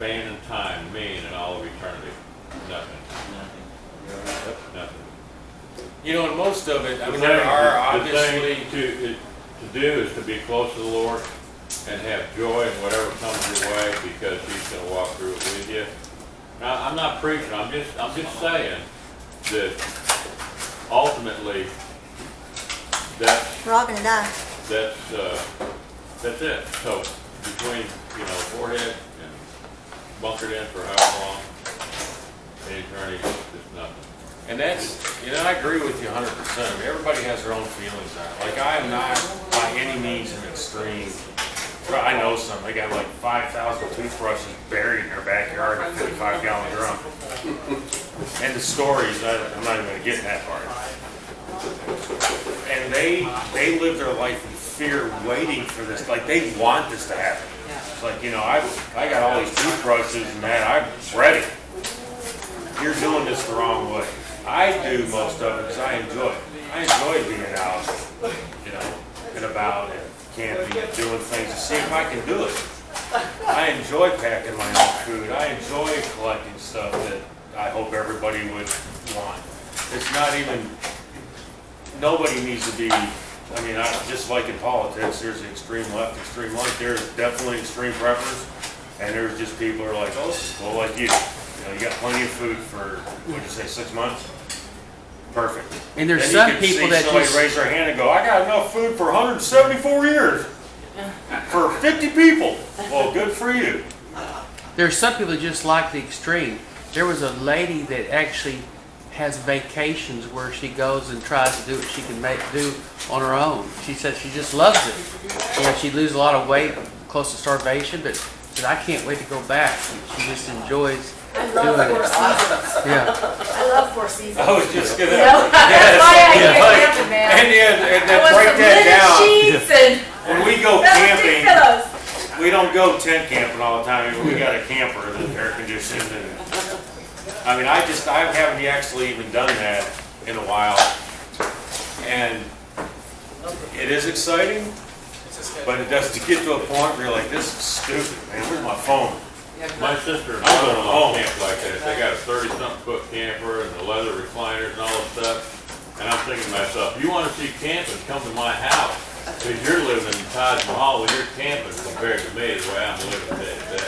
span in time mean in all of eternity? Nothing. Nothing. You know, and most of it, I mean, The there thing- are the obviously. thing to do is to be close to the Lord and have joy in whatever comes your way, because He's going to walk through it with you. Now, I'm not preaching. I'm just saying that ultimately We're all gonna die. that's it. So between forehead and bunkered in for however long, in eternity, just nothing. And that's, I agree with you 100%. I mean, everybody has their own feelings on it. Like, I am not by any means an extreme. I know some, they got like 5,000 toothbrushes buried in their backyard in a 55-gallon drum. And the stories, I'm not even going to get in that part. And they live their life in fear, waiting for this. Like, they want this to happen. It's like, I got all these toothbrushes and that, I'm ready. You're doing this the wrong way. I do most of it because I enjoy it. I enjoy being out, and about and camping and doing things to see if I can do it. I enjoy packing my own food. I enjoy collecting stuff that I hope everybody would want. It's not even, nobody needs to be, just like in politics, there's the extreme left, extreme right. There's definitely extreme preppers, and there's just people who are like, oh, this is cool, like you. You got plenty of food for, what'd you say, 6 months? Perfect. And there's Then some people that somebody just raise their hand and go, I got enough food for 174 years for 50 people. Well, good for you. there's some people that just like the extreme. There was a lady that actually has vacations where she goes and tries to do what she can do on her own. She said she just loves it. She'd lose a lot of weight, close to starvation, but said, I can't wait to go back. She just enjoys I love doing Four it. Seasons. Yeah. I love Four Seasons. I was just gonna. That's why I get camping, man. And then I want break some that linen down. sheets and When we go velvet camping, pillows. we don't go tent camping all the time. We got a camper that's air conditioned, and I haven't actually even done that in a while, and it is exciting, but it does to get to a point where you're like, this is stupid, man. Where's my phone? My sister and I'm brother going on home. camp like that. They got a 30-something foot camper and the leather recliners and all this stuff. And I'm thinking to myself, you want to see camping, come to my house. Because you're living in Taj Mahal when you're camping compared to me, the way I'm living day to day.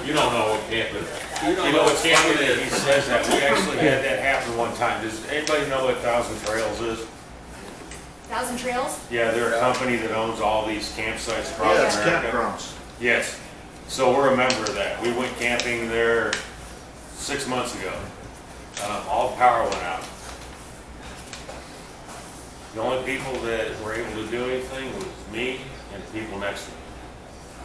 You don't know what camping is. You know what's funny that he says that? We actually had that happen one time. Does anybody know what Thousand Trails is? Thousand Trails? Yeah, they're a company that owns all these campsites across Yeah, it's America. campgrounds. Yes. So we're a member of that. We went camping there 6 months ago. All the power went out. The only people that were able to do anything was me and the people next to me.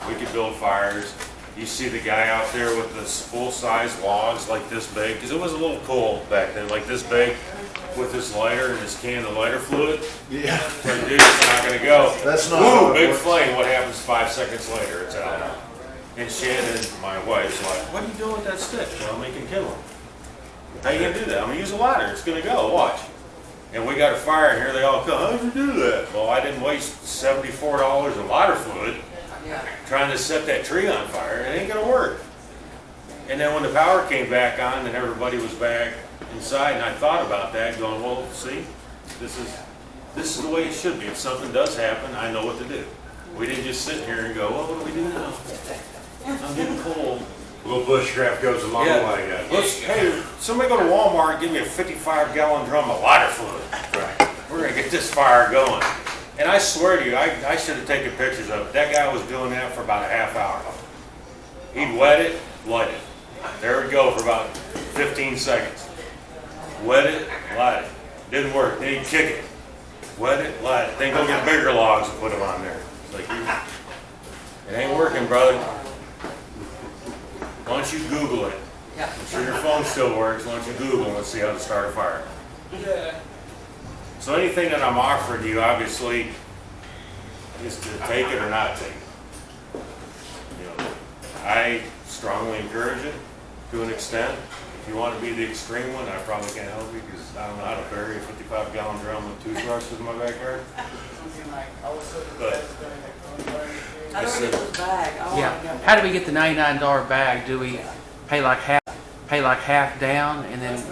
We could build fires. You see the guy out there with this full-size logs like this big, because it was a little cool back then, like this big, with this lighter and this can of lighter fluid. Yeah. Like, dude, it's not gonna go. That's not how Woo, it big works. flame. What happens 5 seconds later? It's out. And Shannon, my wife's like, what are you doing with that stick? Well, I'm making kindling. How you gonna do that? I'm gonna use a lighter. It's gonna go. Watch. And we got a fire in here. They all come. How'd you do that? Well, I didn't waste $74 of lighter fluid trying to set that tree on fire. It ain't gonna work. And then when the power came back on and everybody was back inside, and I thought about that, going, well, see, this is the way it should be. If something does happen, I know what to do. We didn't just sit here and go, well, what do we do now? I'm getting cold. A little bushcraft goes a long Yeah. way. Yeah. Hey, somebody go to Walmart and give me a 55-gallon drum of lighter fluid. Right. We're gonna get this fire going. And I swear to you, I should have taken pictures of it. That guy was doing that for about a half hour. He'd wet it, light it. There we go for about 15 seconds. Wet it, light it. Didn't work. Then he'd kick it. Wet it, light it. Then go get bigger logs and put them on there. It's like, it ain't working, brother. Why don't you Google it? I'm sure your phone still works. Why don't you Google and let's see how to start a fire. So anything that I'm offering you, obviously, is to take it or not take it. I strongly encourage it to an extent. If you want to be the extreme one, I probably can't help you because I don't know how to bury a 55-gallon drum with toothbrushes in my backyard. But How do we get this bag? I wanna Yeah. go. How do we get the $99 bag? Do we pay like half down and then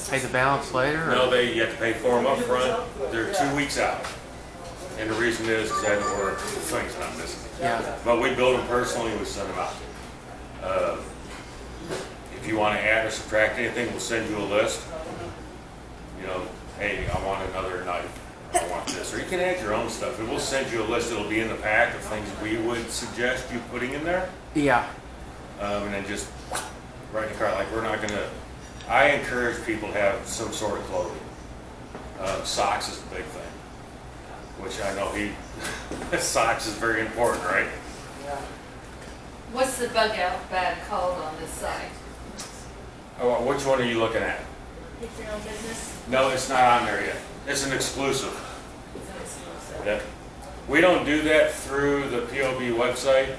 pay the balance later? Or? No, you have to pay for them up front. They're 2 weeks out. And the reason is because I had to order the things that I'm missing. Yeah. But we build them personally and we send them out. If you want to add or subtract anything, we'll send you a list. You know, hey, I want another knife. I want this. Or you can add your own stuff. And we'll send you a list. It'll be in the pack of things we would suggest you putting in there. Yeah. And then just write in the cart. Like, we're not going to, I encourage people to have some sort of clothing. Socks is the big thing. Which I know socks is very important, right? What's the bug out bag called on this site? Oh, which one are you looking at? Pick your own business. No, it's not on there yet. It's an exclusive. Yep. We don't do that through the POB website.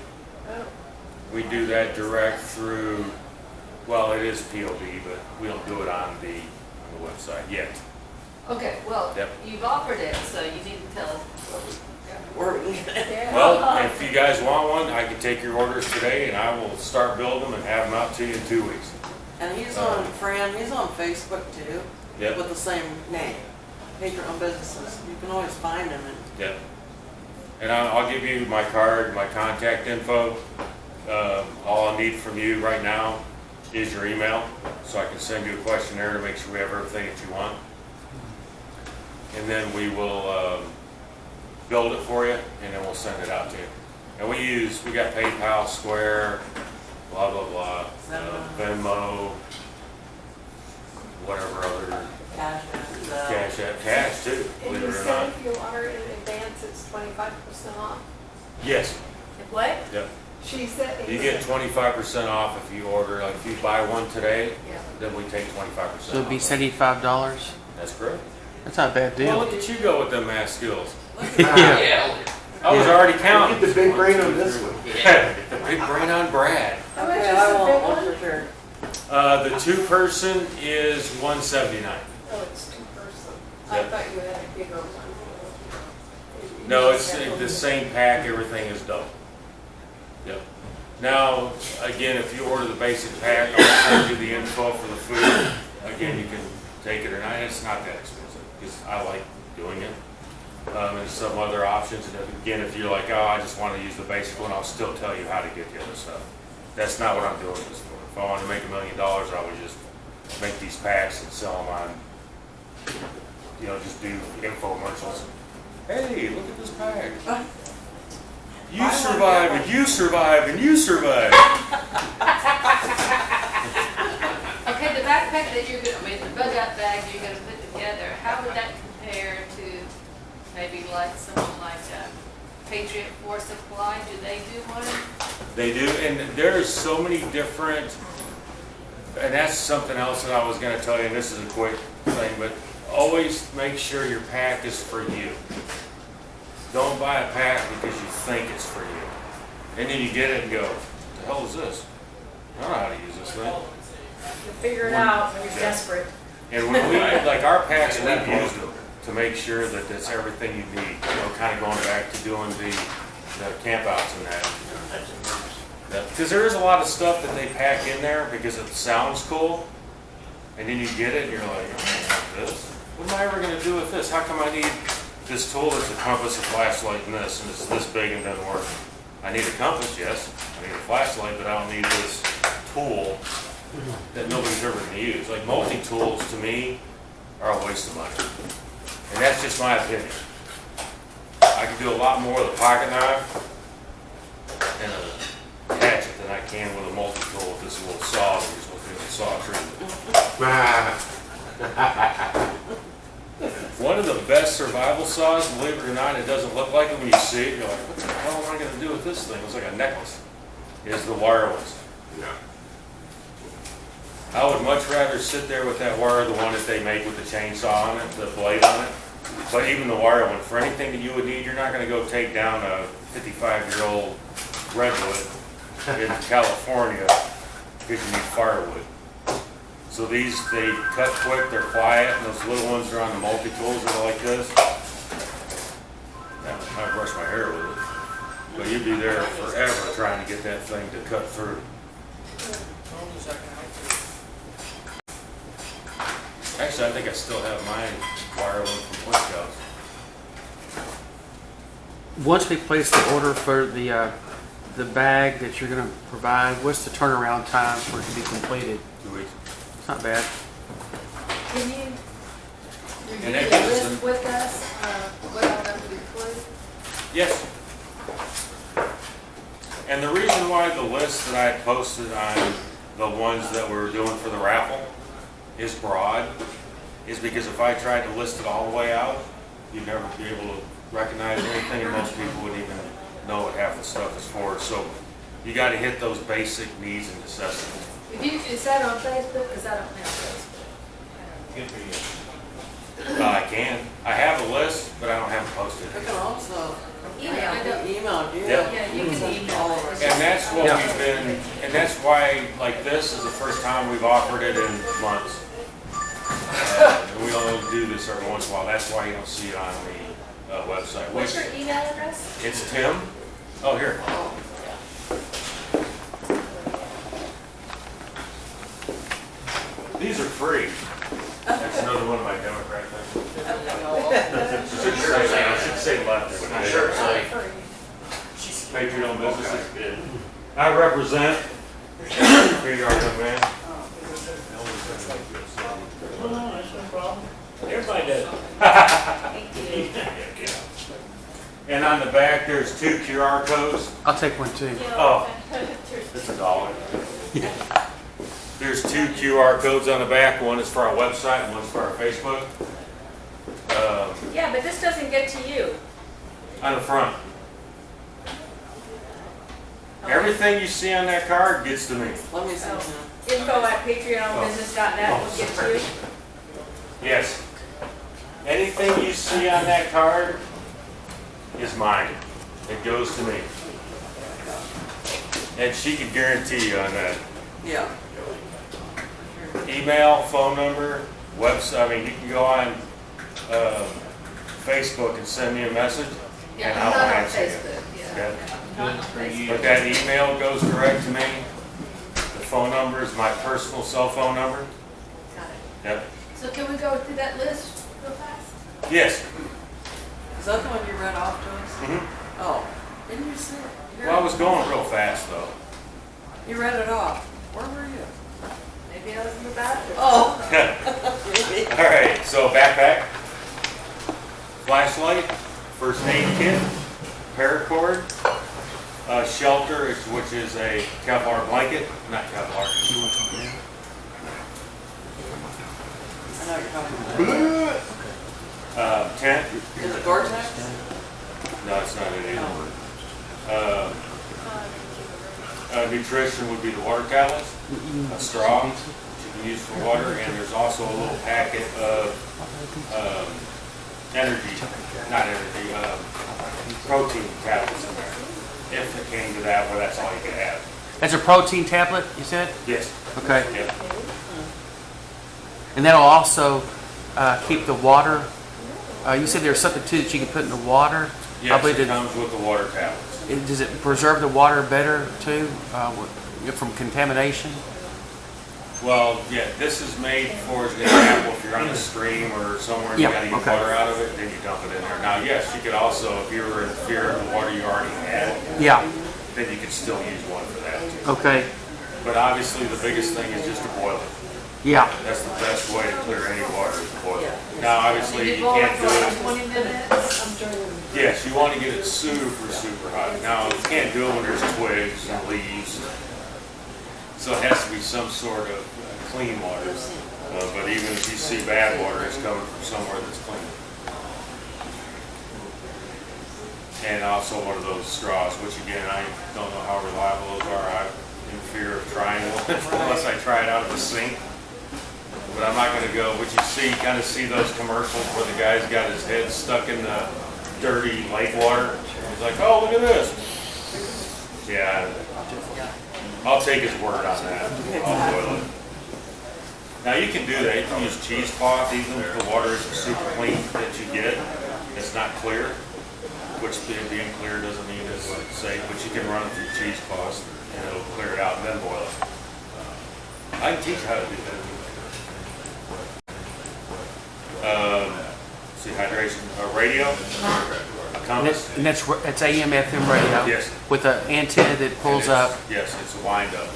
We do that direct through, well, it is POB, but we don't do it on the website yet. Okay, well, Yep. you've offered it, so you need to tell us what we Where are we gonna get it? Well, if you guys want one, I can take your orders today and I will start building them and have them out to you in 2 weeks. And he's on, Fran, he's on Facebook too. Yep. With the same name. Pick your own businesses. You can always find him and Yep. And I'll give you my card, my contact info. All I need from you right now is your email, so I can send you a questionnaire to make sure we have everything that you want. And then we will build it for you, and then we'll send it out to you. And we got PayPal, Square, blah, blah, blah, Venmo, whatever other cash cash too, And believe you it or said not. if you order in advance, it's 25% off. Yes, What? yep. She said. You get 25% off if you order, like if you buy one today, then we take 25%. So it'd be off. $75. That's correct. That's not a bad Well, deal. look at you go with them math skills. Yeah. I was already counting. Get the big brain on this one. The big brain on Brad. How much Okay, is I the will, big I'll one? for sure. The 2-person is $179. Oh, it's 2-person. I Yep. thought you had a bigger one. No, it's the same pack, everything is double. Yep. Now, again, if you order the basic pack, I'll send you the info for the food. Again, you can take it or not, it's not that expensive, because I like doing it. And some other options, and again, if you're like, oh, I just want to use the basic one, I'll still tell you how to get the other stuff. That's not what I'm doing this for. If I wanted to make $1 million, I would just make these packs and sell them on, just do infomercials. Hey, look at this pack. You survive, and you survive, and you survive. Okay, the backpack that you're gonna, the bug out bag you're gonna put together, how would that compare to maybe like someone like Patriot Force Supply? Do they do one? They do, and there's so many different, and that's something else that I was gonna tell you, and this is a quick thing, but always make sure your pack is for you. Don't buy a pack because you think it's for you. And then you get it and go, what the hell is this? I don't know how to use this thing. You figure it out when you're desperate. And when we, like our packs, we've used them to make sure that that's everything you need. Kind of going back to doing the camp outs and that. Because there is a lot of stuff that they pack in there because it sounds cool. And then you get it and you're like, oh, this? What am I ever going to do with this? How come I need this tool that's a compass, a flashlight, and this, and it's this big and doesn't work? I need a compass, yes. I need a flashlight, but I don't need this tool that nobody's ever going to use. Like multi-tools, to me, are a waste of money. And that's just my opinion. I can do a lot more with a pocket knife and a hatchet than I can with a multi-tool with this little saw that you're supposed to be able to saw through. One of the best survival saws, believe it or not, it doesn't look like it when you see it. You're like, what the hell am I going to do with this thing? It looks like a necklace. Is the wire ones. Yeah. I would much rather sit there with that wire, the one that they make with the chainsaw on it, the blade on it. But even the wire one, for anything that you would need, you're not going to go take down a 55-year-old redwood in California because you need firewood. So these, they cut quick, they're quiet, and those little ones are on the multi-tools that are like this. I brush my hair with it. But you'd be there forever trying to get that thing to cut through. Actually, I think I still have mine wire link from Boy Scouts. Once we place the order for the bag that you're gonna provide, what's the turnaround time for it to be completed? 2 weeks. It's not bad. Can you And review that the gives us list with us, what all that would include? Yes. And the reason why the list that I had posted on the ones that we're doing for the raffle is broad, is because if I tried to list it all the way out, you'd never be able to recognize anything, and most people wouldn't even know what half the stuff is for. So you got to hit those basic needs and necessities. Is that on Facebook? Because I don't have Facebook. I can. I have a list, but I don't have it posted. I can also Email. email you. Yep. Yeah, you can email All it. of us. And that's what Yeah. we've been, and that's why, like, this is the first time we've offered it in months. And we only do this every once in a while. That's why you don't see it on the website. What's Which, your email address? it's Tim. Oh, here. These are free. That's another one of my Democrat things. Should say left. Sure. Patriot owned businesses. I represent. Here you are, young man. Everybody does. And on the back, there's 2 QR codes. I'll take one too. Oh, it's $1. There's 2 QR codes on the back. One is for our website and one's for our Facebook. Yeah, but this doesn't get to you. On the front. Everything you see on that card gets to me. Let me see. Info@patreonbusiness.net will get to you. Yes. Anything you see on that card is mine. It goes to me. And she can guarantee you on that. Yeah. Email, phone number, website. I mean, you can go on Facebook and send me a message, Yeah, and I'm I'll not on answer you. Facebook, yeah. Okay? Not on Facebook. But that email goes direct to me. The phone number is my personal cell phone number. Got it. Yep. So can we go through that list real fast? Yes. Is that the one you read off to us? Mm-hmm. Oh, didn't you see it? Well, I was going real fast though. You read it off. Where were you? Maybe I was in the bathroom. Oh. All right. So backpack, flashlight, first aid kit, paracord, shelter, which is a Kevlar blanket, not Kevlar. You want to talk now? I know what you're talking about. Tent. Is it Gore-Tex? No, it's not it either. Nutrition would be the water tablets, a straw, which you can use for water, and there's also a little packet of protein tablets in there. If it came to that, where that's all you could have. That's a protein tablet, you said? Yes. Okay. Yeah. And that'll also keep the water. You said there's something too that you can put in the water. Yes, believe it it- comes with the water tablets. Does it preserve the water better too from contamination? Well, yeah, this is made for an example, if you're on a stream or somewhere and you Yeah, gotta get okay. water out of it, then you dump it in there. Now, yes, you could also, if you were in fear of the water you already had, Yeah. then you could still use one for that too. Okay. But obviously, the biggest thing is just to boil it. Yeah. That's the best way to clear any water, is to boil it. Now, obviously, you boil it can't do for it, 20 minutes? yes, you wanna get it super, super hot. Now, you can't do it when there's twigs and leaves. So it has to be some sort of clean water. But even if you see bad water, it's coming from somewhere that's clean. And also one of those straws, which again, I don't know how reliable those are. I'm in fear of trying one unless I try it out of the sink. But I'm not gonna go, what you see, kind of see those commercials where the guy's got his head stuck in the dirty lake water. He's like, oh, look at this. Yeah, I'll take his word on that. I'll boil it. Now you can do that. You can use cheesecloth even if the water isn't super clean that you get. It's not clear. which being clear doesn't mean it's safe, but you can run it through cheese cloth and it'll clear it out and then boil it. I can teach you how to do that. See, hydration, radio, a compass. And it's AM, FM radio? Yes. With an antenna that pulls up, Yes, it's a wind up.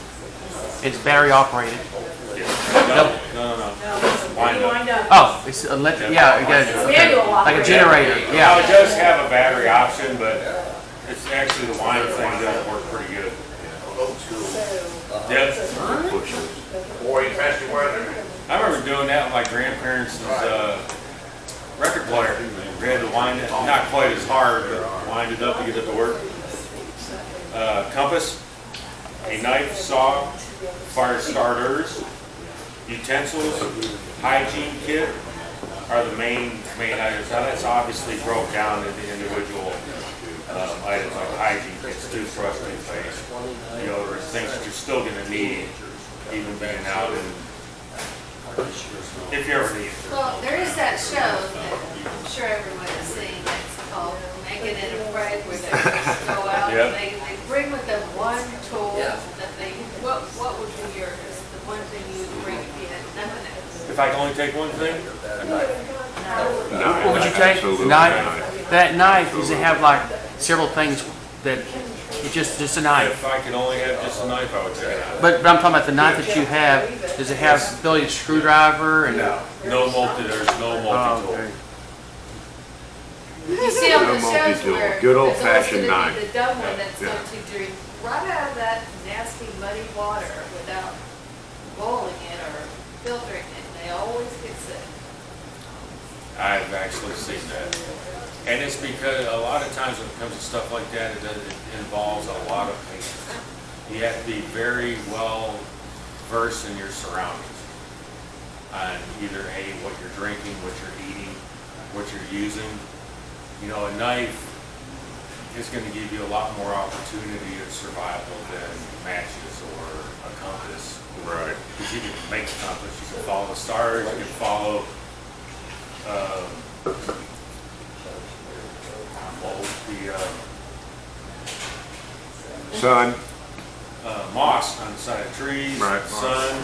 it's battery operated. Yes. No. It's a wind up. Oh, it's electric, yeah, you got it. Manual Like a operated. generator, Now, yeah. it does have a battery option, but it's actually the wind thing does work pretty good. Yep. Boy, especially weather. I remember doing that with my grandparents' record player. We had to wind it, not quite as hard, but wind it up to get it to work. Compass, a knife, saw, fire starters, utensils, hygiene kit are the main items. Now that's obviously broke down into individual items like hygiene kits, toothbrush, toothpaste, deodorant, things that you're still going to need, even being out in, if you ever need it. Well, there is that show that I'm sure everyone has seen, it's called Naked and Afraid, where they just go out Yep. and they bring with them one tool that they, what would be yours? The one thing you would bring if you had nothing else? If I can only take one thing, a knife. What would you take? Knife? That knife, does it have like several things that, it's just a knife? If I could only have just a knife, I would take it. But I'm talking about the knife that you have, does it have the ability to screwdriver and? No there's no Oh, multi-tool. okay. You see on the No shows multi-tool. where. Good there's always old-fashioned gonna knife. be the dumb one that's Yeah. going to drink right out of that nasty muddy water without boiling it or filtering it. They always get sick. I've actually seen that. And it's because a lot of times when it comes to stuff like that, it involves a lot of patience. You have to be very well versed in your surroundings. On either what you're drinking, what you're eating, what you're using. You know, a knife is going to give you a lot more opportunity of survival than matches or a compass. Right. Because you can make a compass, you can follow the stars, you can follow Sun, moss on the side of trees, Right, sun,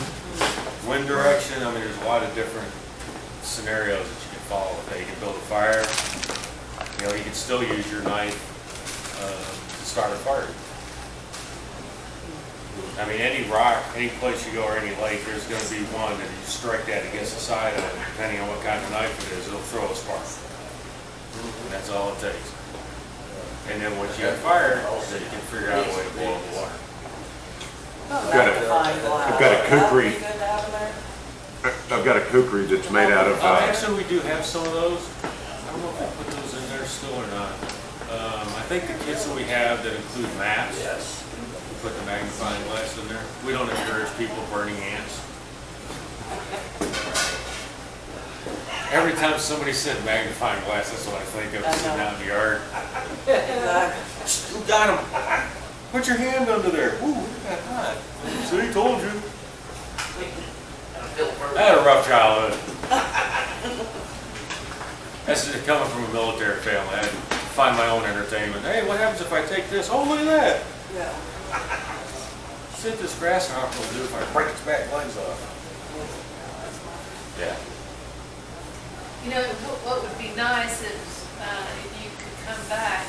wind direction. I mean, there's a lot of different scenarios that you can follow with that. You can build a fire. You know, you can still use your knife to start a fire. I mean, any rock, any place you go or any lake, there's going to be one that you strike that against the side of it, depending on what kind of knife it is, it'll throw a spark. And that's all it takes. And then once you have fire, then you can figure out a way to blow up the water. I've got a kukri. I've got a kukri that's made out of, Actually, we do have some of those. I don't know if we put those in there still or not. I think the kits that we have that include maps, we put the magnifying glass in there. We don't encourage people burning ants. Every time somebody said magnifying glass, that's what I think of, sitting out in the yard. Who got him? Put your hand under there. Ooh, look at that hot. See, told you. I had a rough childhood. That's just coming from a military family. I had to find my own entertainment. Hey, what happens if I take this? Oh, look at that. Yeah. See what this grasshopper will do if I break its back legs off. Yeah. You know, what would be nice if you could come back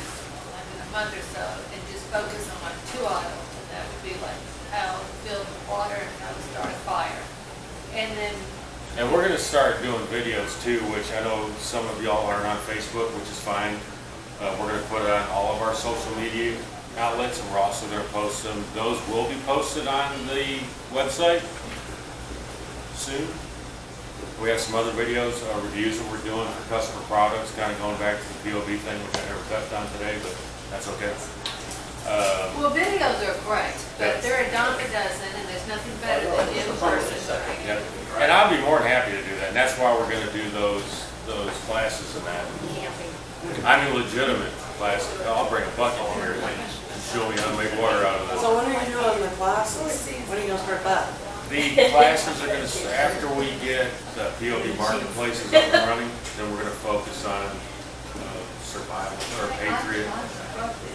like in a month or so and just focus on like 2 items, and that would be like how to build water and how to start a fire. And then, And we're going to start doing videos too, which I know some of y'all aren't on Facebook, which is fine. We're going to put it on all of our social media outlets, and we're also going to post them. Those will be posted on the website soon. We have some other videos, reviews that we're doing for customer products, kind of going back to the POV thing, which I never touched on today, but that's okay. well, videos are great, but they're a dime a dozen, and there's nothing better than in-person. Yeah. And I'll be more than happy to do that, and that's why we're going to do those classes and that. I mean, legitimate classes. I'll bring a bucket and everything and show you how to make water out of this. So when are you doing the classes? When are you gonna start that? The classes are going to, after we get the POV marketplaces up and running, then we're going to focus on survival or patriot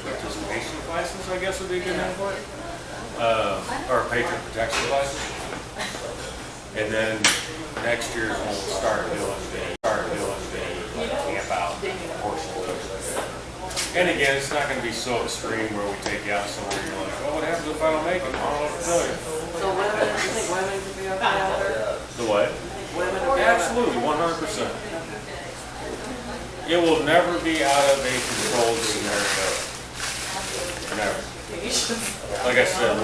participation license, I guess would be a good name for it. Or a patriot protection license. And then next year is when we'll start doing the camp out portion of it. And again, it's not gonna be so extreme where we take you out somewhere and you're like, oh, what happens if I don't make it? I don't know what to tell you. So women, you think women could be okay out there? The what? Women would be okay? Absolutely, 100%. It will never be out of a controlled scenario. Never. Like I said,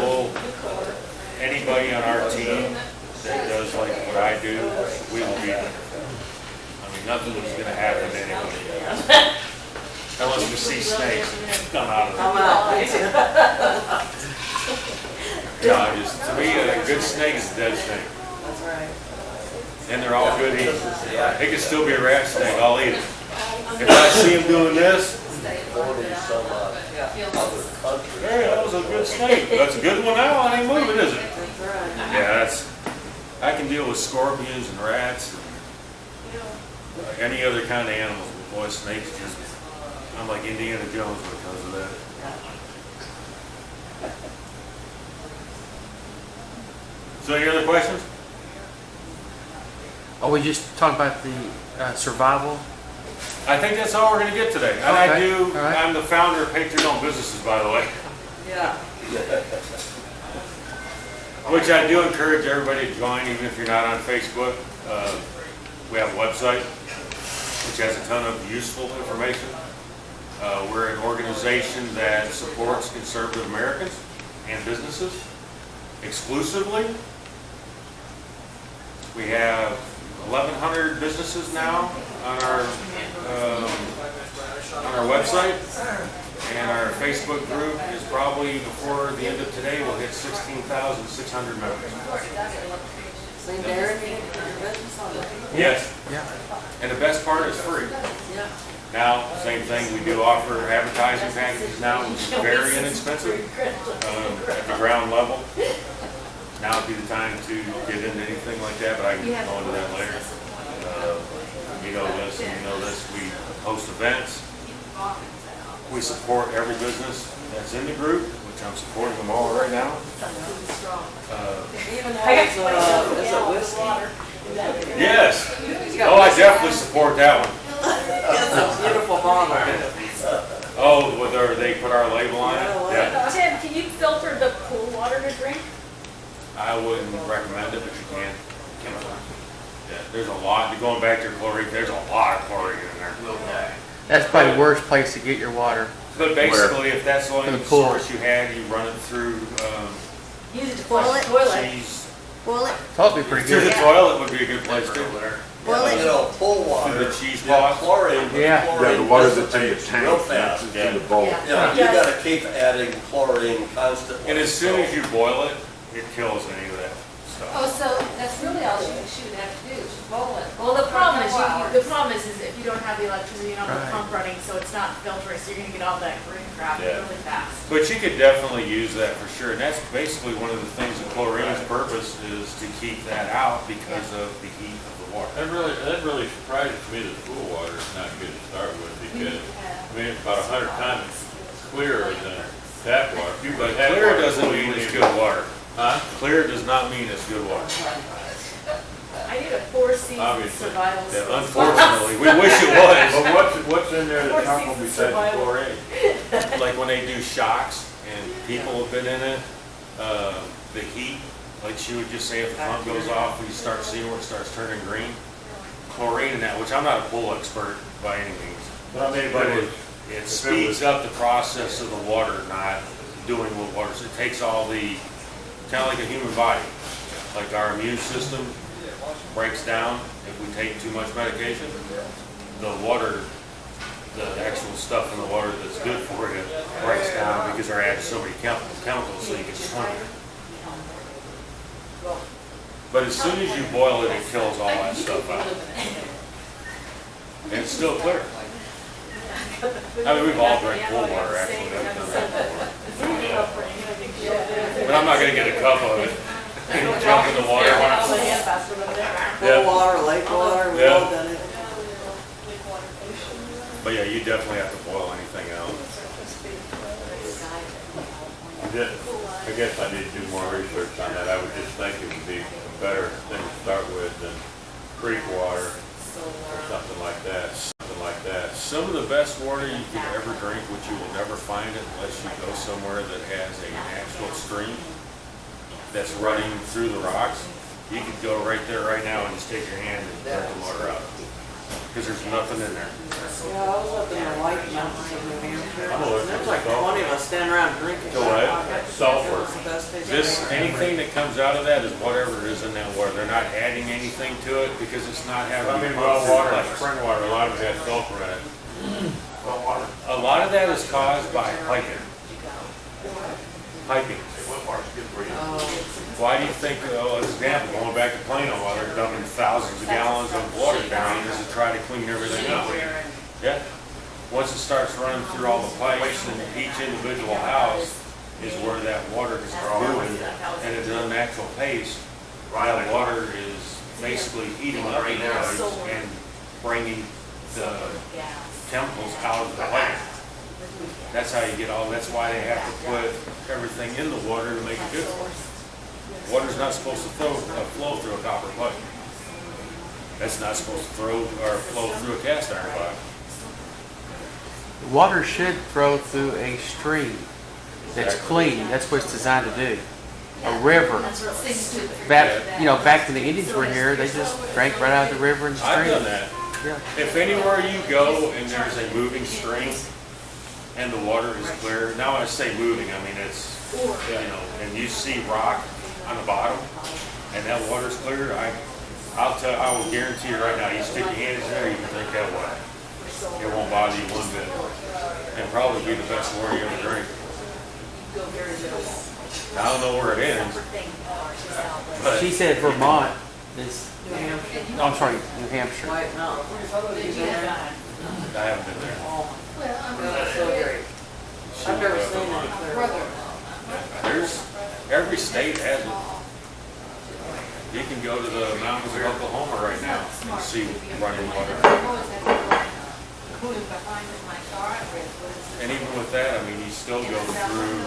anybody on our team that does like what I do, we will be there. I mean, nothing is gonna happen to anybody. Unless we see snakes come out of I'm it. out. No, to me, a good snake is a dead snake. That's right. And they're all good eating. It could still be a rat snake, I'll eat it. If I see him doing this, hey, that was a good snake. That's a good one now, I ain't moving, is it? That's right. Yeah, I can deal with scorpions and rats and any other kind of animals. But boy, snakes just, I'm like Indiana Jones when it comes to that. So any other questions? Are we just talking about the survival? I think that's all we're gonna get today. And I Okay, do, all right. I'm the founder of Patriot-Owned Businesses, by the way. Yeah. Which I do encourage everybody to join, even if you're not on Facebook. We have a website, which has a ton of useful information. We're an organization that supports conservative Americans and businesses exclusively. We have 1,100 businesses now on our website. And our Facebook group is probably, before the end of today, we'll hit 16,600 members. So Darren, you can your business on it? Yes, Yeah. and the best part is free. Yeah. Now, same thing, we do offer advertising packages now, which is very inexpensive at the ground level. Now would be the time to get into anything like that, but I can go into that later. You know this, and you know this, we host events. We support every business that's in the group, which I'm supporting them all right now. Even has, is it whiskey? Yes. Oh, I definitely support that one. It's a beautiful bottle. Oh, whether they put our label on it? Yeah. Tim, can you filter the pool water to drink? I wouldn't recommend it, but you can. Yeah, there's a lot, going back to your chlorine, there's a lot of chlorine in there. That's probably the worst place to get your water. But basically, if that's the For only the pool. source you had, you run it through Use it to Boil flush it. the toilet. cheese. Boil it, So it'd be pretty Through the good. toilet would be a good place too. boil You it. know, pool Through water. the cheese Yeah, box. chlorine. Yeah. Yeah, the water that's in the dissipates tank, real that's fast. in the bowl. Yeah, you gotta keep adding chlorine constantly. And as soon as you boil it, it kills any of that Oh, stuff. so that's really all she would have to do, is roll it. Well, the problem is, For a couple the hours. problem is if you don't have the electricity, you don't have the Right. pump running, so it's not filtering, so you're gonna get all that green crap Yeah. really fast. But you could definitely use that for sure. And that's basically one of the things that chlorine's purpose is to keep that out because of the heat of the water. That really surprises me that pool water is not good to start with because, I mean, it's about 100 times clearer than tap water. If you But tap clear water, doesn't mean it's good water. Huh? Clear does not mean it's good water. I need a four seasons Obviously. survival. Yeah, skill. unfortunately, we wish it was. But what's in there Four that's harmful seasons besides the survival. chlorine? Like when they do shocks and people have been in it, the heat, like she would just say if the pump goes off, you start seeing where it starts turning green. Chlorine in that, which I'm not a pool expert by any means, But I mean, but but it speeds up the process of the water not doing what water. So it takes all the, kind of like a human body, like our immune system breaks down if we take too much medication. The water, the actual stuff in the water that's good for you breaks down because they're adding so many chemicals so you can swim. But as soon as you boil it, it kills all that stuff out. And it's still clear. I mean, we've all drank pool water actually. But I'm not gonna get a cup of it and jump in the water. Pool water, lake water, we've Yeah. all done it. But yeah, you definitely have to boil anything out. I guess I need to do more research on that. I would just think it would be a better thing to start with than creek water or something like that. Some of the best water you can ever drink, which you will never find it unless you go somewhere that has a natural stream that's running through the rocks. You could go right there right now and just take your hand and drink the water out. Because there's nothing in there. Yeah, I was up in the White Mountains in New Hampshire. I'm allergic There's to like sulfur. 20 of us standing around drinking. To what? Sulfur. It's the best taste This, I've ever anything that comes out of that is whatever is in that water. They're not adding anything to it because it's not having. I mean, to well pump through water, pipes. spring water, a lot of it has sulfur in it. A lot of that is caused by piping. Piping. Why do you think, as an example, going back to Plano, while they're dumping thousands of gallons of water down is to try to clean everything up? Yeah. Once it starts running through all the pipes and each individual house is where that water is moving at an unnatural pace. That water is basically heating up the pipes and bringing the chemicals out of the pipe. That's how you get all, that's why they have to put everything in the water to make it good for it. Water's not supposed to flow through a copper pipe. That's not supposed to flow through a cast iron pipe. Water should flow through a stream that's clean. That's what it's designed to do. A river. That's what seems to. Back when the Indians were here, they just drank right out of the river and the stream. I've done that. Yeah. If anywhere you go and there's a moving stream and the water is clear, now when I say moving, I mean it's, and you see rock on the bottom and that water's clear, I will guarantee you right now, you stick your hands in there, you can drink that water. It won't bother you one bit. And probably be the best water you ever drink. I don't know where it ends, but She said Vermont is, New Hampshire. no, I'm sorry, New Hampshire. White Mountains. I haven't been there. Oh, Well, that's so great. I've never seen any clear water. Every state has it. You can go to the mountains of Oklahoma right now and see running water. And even with that, I mean, you still go through,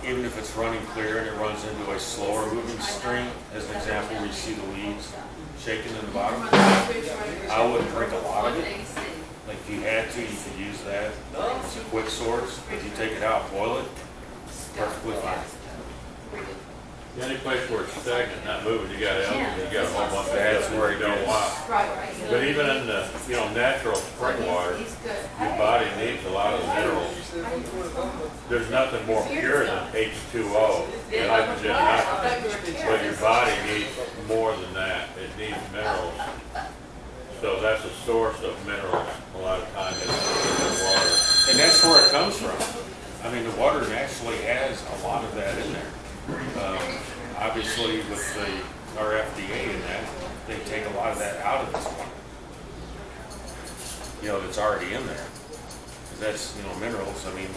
even if it's running clear and it runs into a slower moving stream, as an example, where you see the leaves shaking in the bottom, I wouldn't drink a lot of it. Like if you had to, you could use that as a quick source. If you take it out, boil it, perfectly fine. The only place where it's stagnant, not moving, you got algae, you got a whole bunch of That's stuff where you it don't gets- want. But even in the, natural spring water, your body needs a lot of minerals. There's nothing more pure than H2O, nitrogen, nitrogen. But your body needs more than that. It needs minerals. So that's a source of minerals a lot of times in water. And that's where it comes from. I mean, the water naturally has a lot of that in there. Obviously, with our FDA in that, they take a lot of that out of this water. That's already in there. 'Cause that's, minerals. I mean,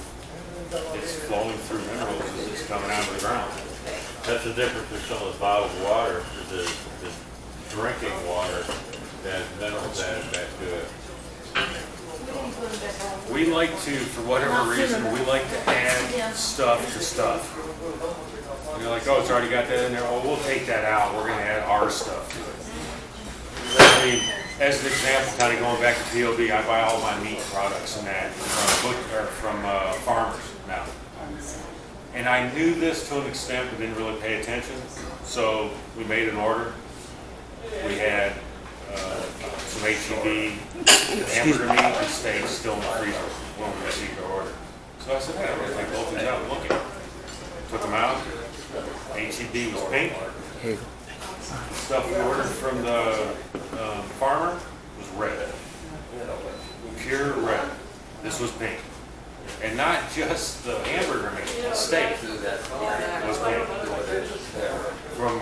it's flowing through minerals as it's coming out of the ground. That's the difference between some of the bottled water, the drinking water that has minerals added back to it. We like to, for whatever reason, we like to add stuff to stuff. And you're like, oh, it's already got that in there. Oh, we'll take that out. We're going to add our stuff to it. I mean, as an example, kind of going back to POB, I buy all my meat products and that from farmers now. And I knew this to an extent, but didn't really pay attention. So we made an order. We had some HEB, hamburger meat, and steak still in the freezer when we received our order. So I said, hey, I'm going to take both these out and look at them. Took them out. HEB was pink. Stuff we ordered from the farmer was red. Pure red. This was pink. And not just the hamburger meat, the steak was pink. From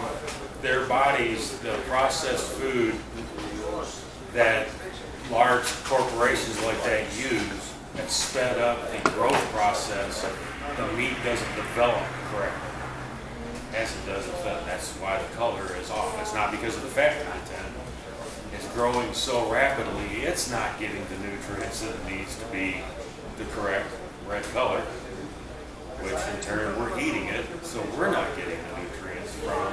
their bodies, the processed food that large corporations like that use that sped up the growth process, the meat doesn't develop correctly as it does in fat. That's why the color is off. It's not because of the fat content. is growing so rapidly, it's not getting the nutrients that it needs to be the correct red color, which in turn we're eating it, so we're not getting the nutrients from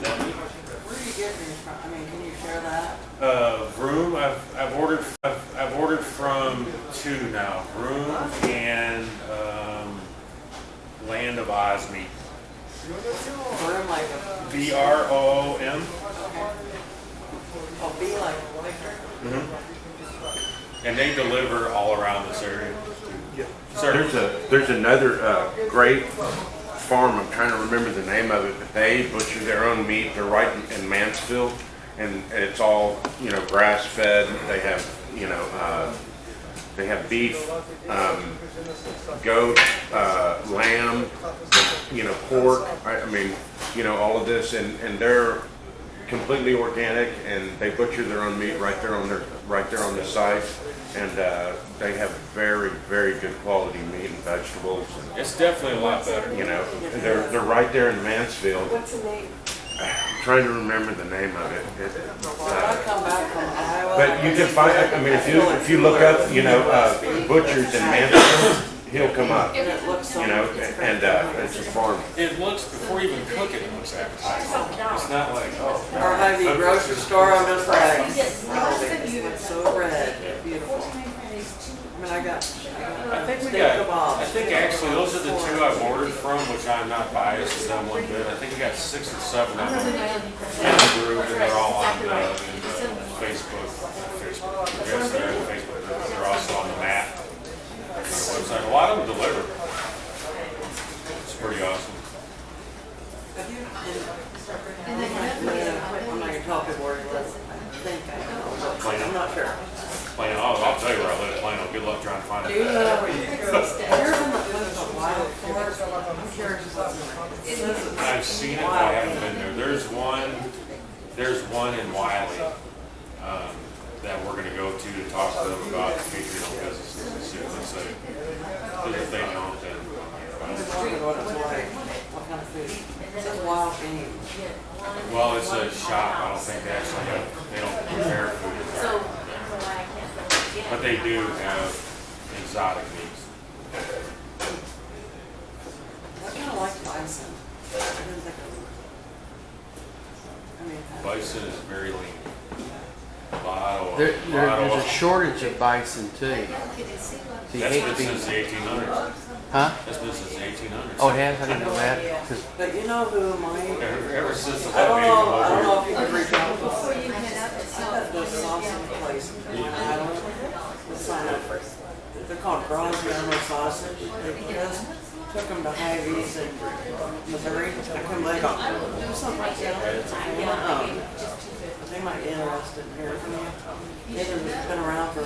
that meat. Where are you getting it from? I mean, can you share that? Vroom, I've ordered from two now, Vroom and Land of Oz meat. Room like a, VROOM. okay. Oh, be like a Victor? And they deliver all around this area. There's another great farm, I'm trying to remember the name of it, but they butcher their own meat. They're right in Mansfield, and it's all, grass fed. They have, they have beef, goat, lamb, pork. I mean, all of this, and they're completely organic, and they butcher their own meat right there on the site, and they have very, very good quality meat and vegetables. And, It's definitely a lot better. they're right there in Mansfield. What's the name? I'm trying to remember the name of it. When I come back from Iowa. But you can find. I mean, if you look up, butchers in Mansfield, he'll come up. And it looks so. And it's a farm. It looks, before you even cook it, it looks appetizing. It's not like, oh. Or Hy-Vee grocery store, I'm just like, it's so red, beautiful. I mean, I got I think we steak got, kebabs. I think actually those are the two I've ordered from, which I'm not biased to them one bit. I think we got 6 or 7 of them in the group, and they're all on the Facebook. Yes, they're in the Facebook group, but they're also on the map. On the website. A lot of them deliver. It's pretty awesome. Have you, I'm not gonna tell people where you live. I think I know, but I'm not sure. Plano, I'll tell you where I live, Plano. Good luck trying to find Do you it. know where you go? Here's in the place of wild forest. I'm curious what's in there. I've seen it, but I haven't been there. There's one in Wiley that we're gonna go to talk to them about Patriot businesses and see what they say. Because if they don't, then. I was wondering what it's like, what kind of food. It says wild game. Well, it's a shop. I don't think they actually have, they don't prepare food there. But they do have exotic meats. I kind of like bison. I didn't think of it. I mean, Bison is very lean. Lot There's of, a shortage of bison too. So you that's hate been to be, since the 1800s. huh? That's been since the 1800s. Oh, it has? I didn't know that. 'Cause but you know who might, Ever since the I don't Love know if you could reach out to us. I bet the sausage place in Iowa would sign up for, they're called Grosvenor sausage. They just took them to Hy-Vee's in Missouri. I couldn't believe it. Do something like that. They might be interested in hearing from you. They've been around for.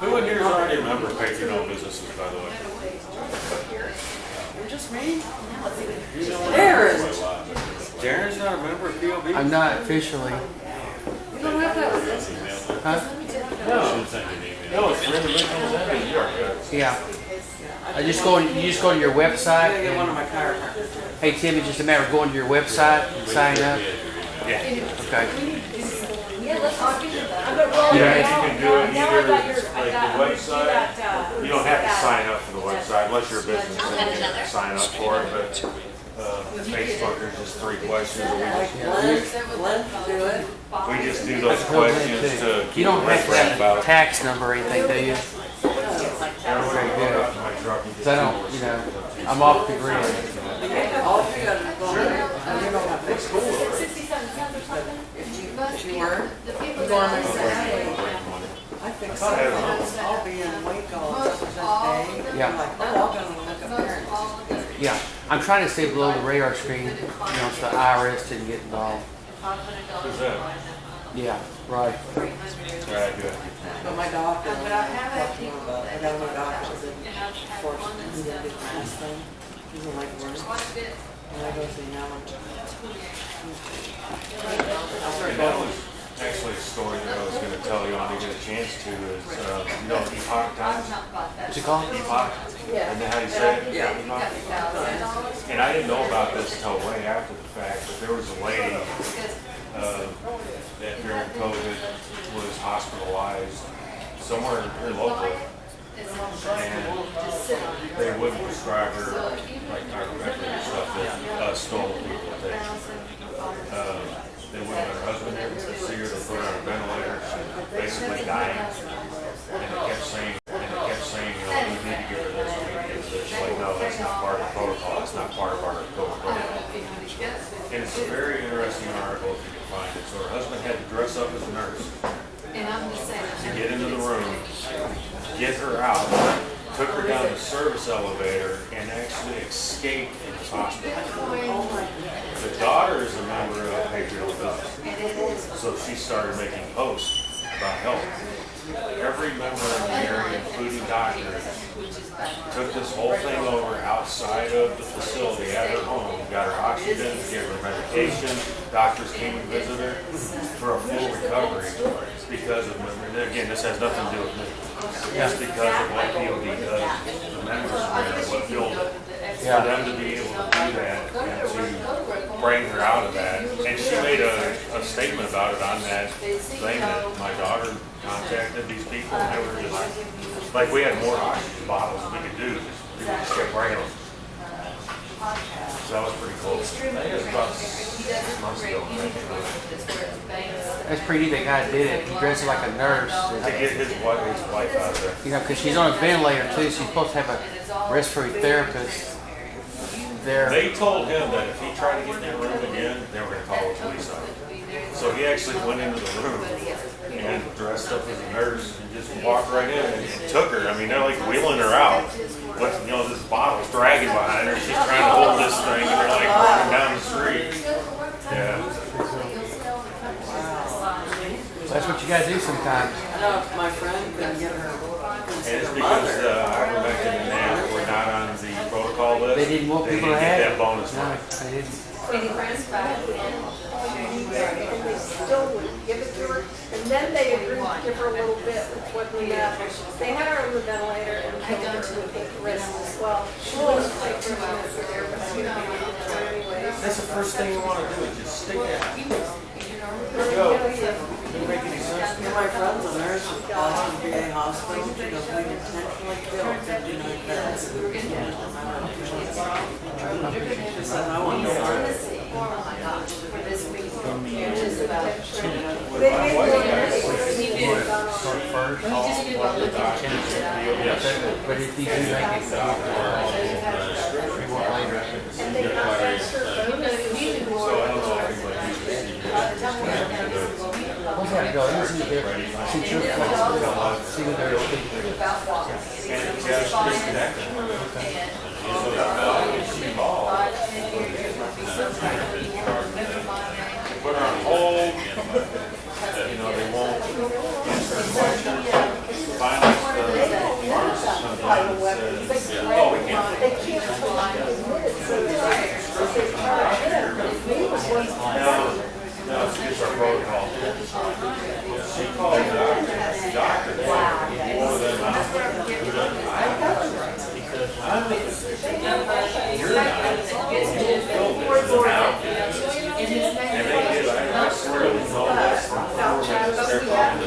Who in here is already a member of Patreon businesses, by the way? You're just me? You know, There is. Darren's not a member of POB? I'm not officially. You don't have to. Huh? No, it's Brenda Mitchell's in New York. Yeah. You just go to your I website. gotta get one of And, my chiropractors. hey Tim, it's just a matter of going to your website and signing up. Yeah. Okay. Yeah, let's talk about You that. can do it Now I either got your, like I got, the website. You don't have to sign up for the website unless you're a business, then you have to sign up for it, but Facebook, there's just 3 questions. Like Glenn do it. We just do those questions to keep You don't the have to record have about a it. tax number or anything, do you? Very good. Because I don't, I'm off the grid. All you gotta do is you don't have to. 67 cents or something? If you were, The people you go on that there say, I fix something. I'll be in Waco such and such day. Yeah. I'm like, oh, I'm gonna look up parents. all of the Yeah. I'm trying to stay below the radar screen, so the IRS didn't get involved. Who's that? Yeah, right. Right, good. But my doctor, But I have had talked to him people about, I got my doctor, that and have had forced one him to that's get the test thing. He doesn't like work. quite a bit. And I go see now. I'll start And that going. was actually a story that I was gonna tell you when I get a chance to is, epoch I've times. not bought that. What's it called? Epoch, and how you say it? Yeah. Epoch. $1,000. And I didn't know about this till way after the fact, but there was a lady, that during COVID was hospitalized somewhere here locally. And they wouldn't prescribe her like chiropractic and stuff that stone people take. They wouldn't let her husband see her, they put her on a ventilator, she was basically dying. And it kept saying, you know, we need to give her this, we need to give her this. She's like, no, that's not part of the protocol, it's not part of our COVID protocol. And it's a very interesting article if you can find it. So her husband had to dress up as a nurse to get into the room, get her out, took her down the service elevator, and actually escaped from the hospital. The daughter is a member of Patriot Business, so she started making posts about health. Every member in the area, including doctors, took this whole thing over outside of the facility at her home, got her oxygen, gave her medication. Doctors came and visited her for a full recovery because of, and again, this has nothing to do with me. Just because of what POD does, the members there, what built it. For them to be able to do that and to bring her out of that. And she made a statement about it on that thing that my daughter contacted these people, and they were just like we had more oxygen bottles than we could do. People just kept bringing them. So that was pretty cool. I think it was about 6 months ago. That's pretty neat. That guy did it. He dressed like a nurse. To get his wife out of there. You know, because she's on a ventilator too. She's supposed to have a respiratory therapist there. They told him that if he tried to get in that room again, they were going to call the police on him. So he actually went into the room and dressed up as a nurse and just walked right in and took her. I mean, they're like wheeling her out. With, you know, this bottle's dragging behind her. She's trying to hold this thing, and they're like running down the street. Yeah. That's what you gotta do sometimes. I know if my friend couldn't get her. And it's because ivermectin and that were not on the protocol list. They didn't want people to get have that it. bonus No, money. they didn't. And they still wouldn't give it to her. And then they agreed to give her a little bit with what we had. They had her on the ventilator and killed her with the rest as well. She wasn't like her there, but she would be able to anyways. That's the first thing you want to do is just stick it out. Doesn't make any sense. Yeah, my friend's a nurse at Boston VA Hospital. She goes, we intentionally killed 59 vets. She said, I want no part of it. They made more money. Start first. But if you do make it, you want later. And they got extra bonuses. What's that go? You see there, since you're flexible, see what they're thinking. And it's just disconnected. Put her on hold. You know, they won't answer questions. Finally, the pharmacist comes on and says, oh, we can't. They can't admit it, so they charge it. No, it's against our protocol. She called the doctor more than I'm the physician. You're not. And they did, I swear, it was no less than 4 minutes. They're calling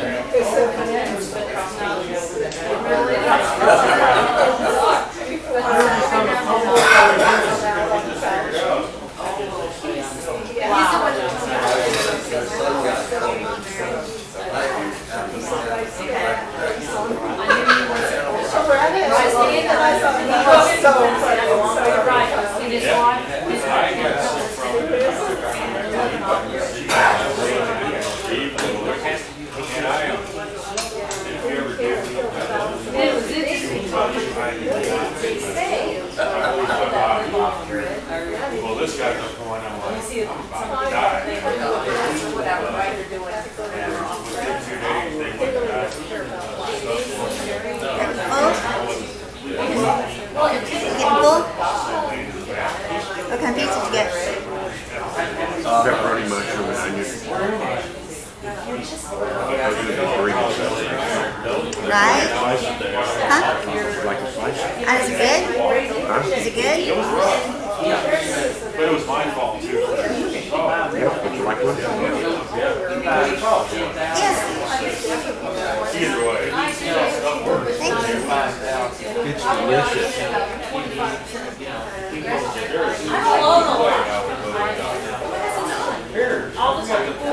well, this guy's up going, I'm like, I'm about to die. And within 2 days, they went to die. What kind of pizza did you get? Pepperoni, mushroom, and onion. Right? Huh? Like a slice? Is it good? Huh? Is it good? But it was my fault too. Yeah, would you like one? $14,000. Either way. It's delicious. I don't know. Here, we got the